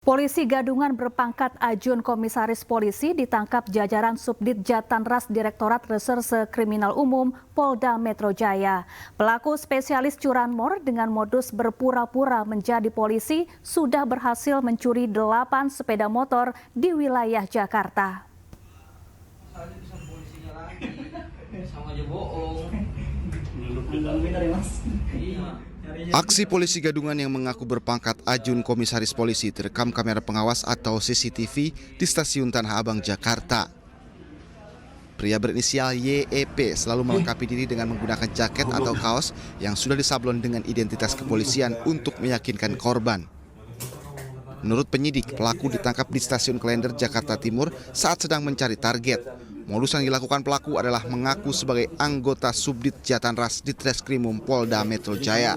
Polisi Gadungan berpangkat Ajun Komisaris Polisi ditangkap jajaran Subdit Jatanras Direktorat Reserse Kriminal Umum Polda Metro Jaya. Pelaku spesialis curanmor dengan modus berpura-pura menjadi polisi sudah berhasil mencuri 8 sepeda motor di wilayah Jakarta. Aksi polisi Gadungan yang mengaku berpangkat Ajun Komisaris Polisi terekam kamera pengawas atau CCTV di Stasiun Tanah Abang, Jakarta. Pria berinisial YEP selalu melengkapi diri dengan menggunakan jaket atau kaos yang sudah disablon dengan identitas kepolisian untuk meyakinkan korban. Menurut penyidik, pelaku ditangkap di Stasiun Klender, Jakarta Timur saat sedang mencari target. Modus yang dilakukan pelaku adalah mengaku sebagai anggota Subdit Jatanras di Treskrimum Polda Metro Jaya.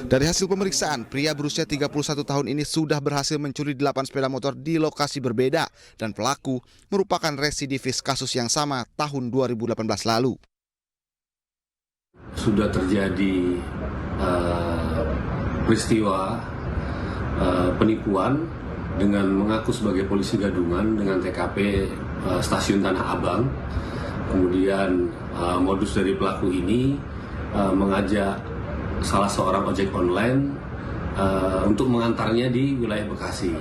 Dari hasil pemeriksaan, pria berusia 31 tahun ini sudah berhasil mencuri 8 sepeda motor di lokasi berbeda dan pelaku merupakan residivis kasus yang sama tahun 2018 lalu. Sudah terjadi peristiwa penipuan dengan mengaku sebagai polisi Gadungan dengan TKP Stasiun Tanah Abang. Kemudian modus dari pelaku ini mengajak salah seorang ojek online untuk mengantarnya di wilayah Bekasi.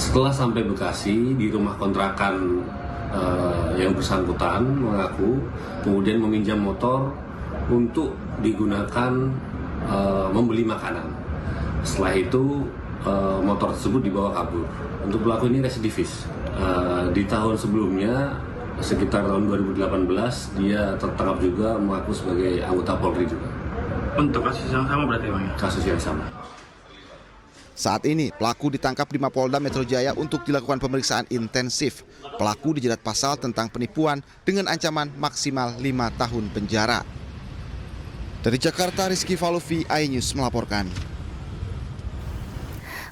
Setelah sampai Bekasi, di rumah kontrakan yang bersangkutan mengaku kemudian meminjam motor untuk digunakan membeli makanan. Setelah itu motor tersebut dibawa kabur. Untuk pelaku ini residivis. Di tahun sebelumnya, sekitar tahun 2018, dia tertangkap juga mengaku sebagai anggota Polri juga. Untuk kasus yang sama berarti Bang ya? Kasus yang sama. Saat ini, pelaku ditangkap di Mapolda Metro Jaya untuk dilakukan pemeriksaan intensif. Pelaku dijerat pasal tentang penipuan dengan ancaman maksimal 5 tahun penjara. Dari Jakarta, Rizky Falufi, iNews melaporkan.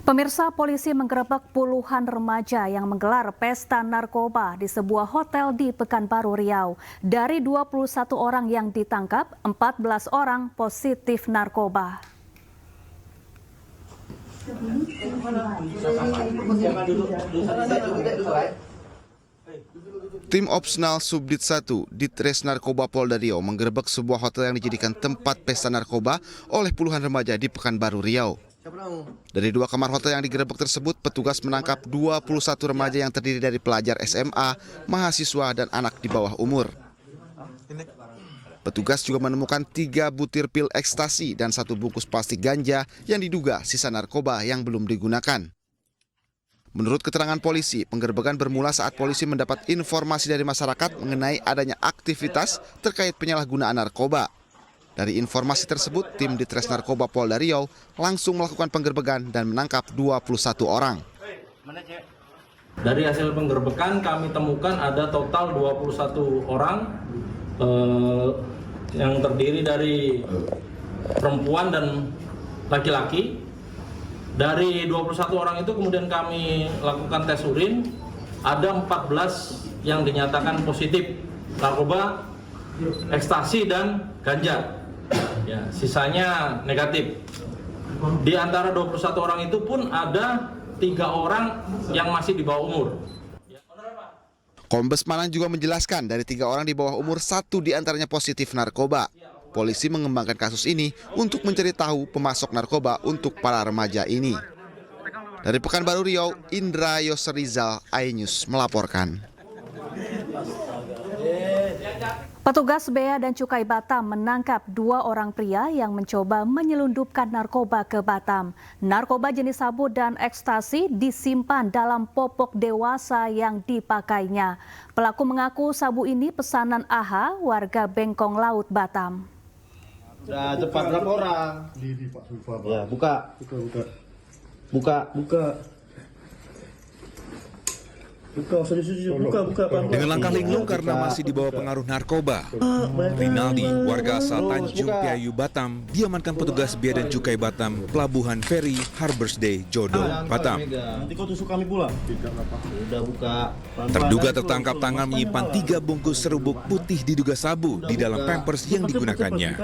Pemirsa, polisi menggerebek puluhan remaja yang menggelar pesta narkoba di sebuah hotel di Pekanbaru Riau. Dari 21 orang yang ditangkap, 14 orang positif narkoba. Tim Opsnal Subdit 1 Ditres Narkoba Polda Riau menggerebek sebuah hotel yang dijadikan tempat pesta narkoba oleh puluhan remaja di Pekanbaru Riau. Dari 2 kamar hotel yang digerebek tersebut, petugas menangkap 21 remaja yang terdiri dari pelajar SMA, mahasiswa, dan anak di bawah umur. Petugas juga menemukan 3 butir pil ekstasi dan 1 bungkus plastik ganja yang diduga sisa narkoba yang belum digunakan. Menurut keterangan polisi, penggerebekan bermula saat polisi mendapat informasi dari masyarakat mengenai adanya aktivitas terkait penyalahgunaan narkoba. Dari informasi tersebut, tim Ditres Narkoba Polda Riau langsung melakukan penggerebekan dan menangkap 21 orang. Dari hasil penggerebekan kami temukan ada total 21 orang yang terdiri dari perempuan dan laki-laki. Dari 21 orang itu kemudian kami lakukan tes urin, ada 14 yang dinyatakan positif narkoba, ekstasi dan ganja. Ya, sisanya negatif. Di antara 21 orang itu pun ada 3 orang yang masih di bawah umur. Kombes Manang juga menjelaskan dari 3 orang di bawah umur, 1 diantaranya positif narkoba. Polisi mengembangkan kasus ini untuk mencari tahu pemasok narkoba untuk para remaja ini. Dari Pekanbaru Riau, Indra Yosrizal, iNews melaporkan. Petugas Bea dan Cukai Batam menangkap 2 orang pria yang mencoba menyelundupkan narkoba ke Batam. Narkoba jenis sabu dan ekstasi disimpan dalam popok dewasa yang dipakainya. Pelaku mengaku sabu ini pesanan AH, warga Bengkong Laut, Batam. Udah cepat berapa orang? Ya, buka. Dengan langkah linglung karena masih di bawah pengaruh narkoba, Rinaldi, warga asal Tanjung Piayu, Batam, diamankan petugas Bea dan Cukai Batam, Pelabuhan Feri, Harbors Day, Jodo, Batam. Nanti kau tusuk kami pula. Udah buka. Terduga tertangkap tangan menyimpan 3 bungkus serubuk putih diduga sabu di dalam pampers yang digunakannya.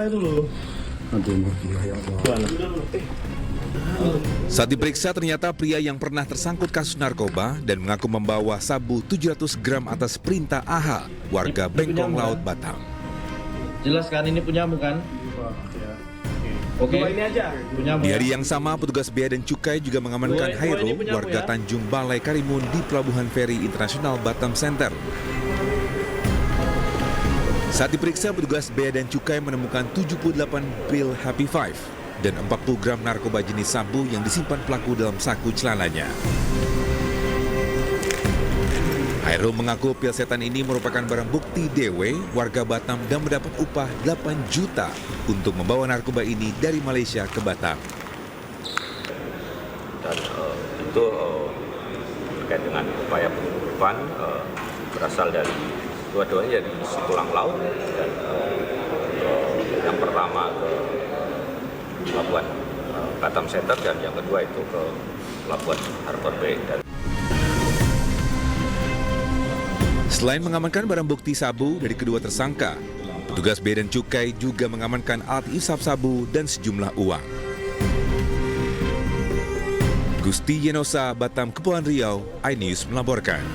Saat diperiksa ternyata pria yang pernah tersangkut kasus narkoba dan mengaku membawa sabu 700 gram atas perintah AH, warga Bengkong Laut, Batam. Jelaskan ini punyamu kan? Oke. Ini aja. Punyamu. Di hari yang sama, petugas Bea dan Cukai juga mengamankan Hairul, warga Tanjung Balai Karimun di Pelabuhan Feri Internasional Batam Center. Saat diperiksa, petugas Bea dan Cukai menemukan 78 pil Happy Five dan 40 gram narkoba jenis sabu yang disimpan pelaku dalam saku celananya. Hairul mengaku pil setan ini merupakan barang bukti DW warga Batam dan mendapat upah 8 juta untuk membawa narkoba ini dari Malaysia ke Batam. Dan itu terkait dengan upaya penyeludupan berasal dari dua-duanya dari Situlang Laut dan yang pertama ke Pelabuhan Batam Center dan yang kedua itu ke Pelabuhan Harbor Bay. Selain mengamankan barang bukti sabu dari kedua tersangka, petugas Bea dan Cukai juga mengamankan alat isap sabu dan sejumlah uang. Gusti Yenosa, Batam, Kepulauan Riau, iNews melaporkan.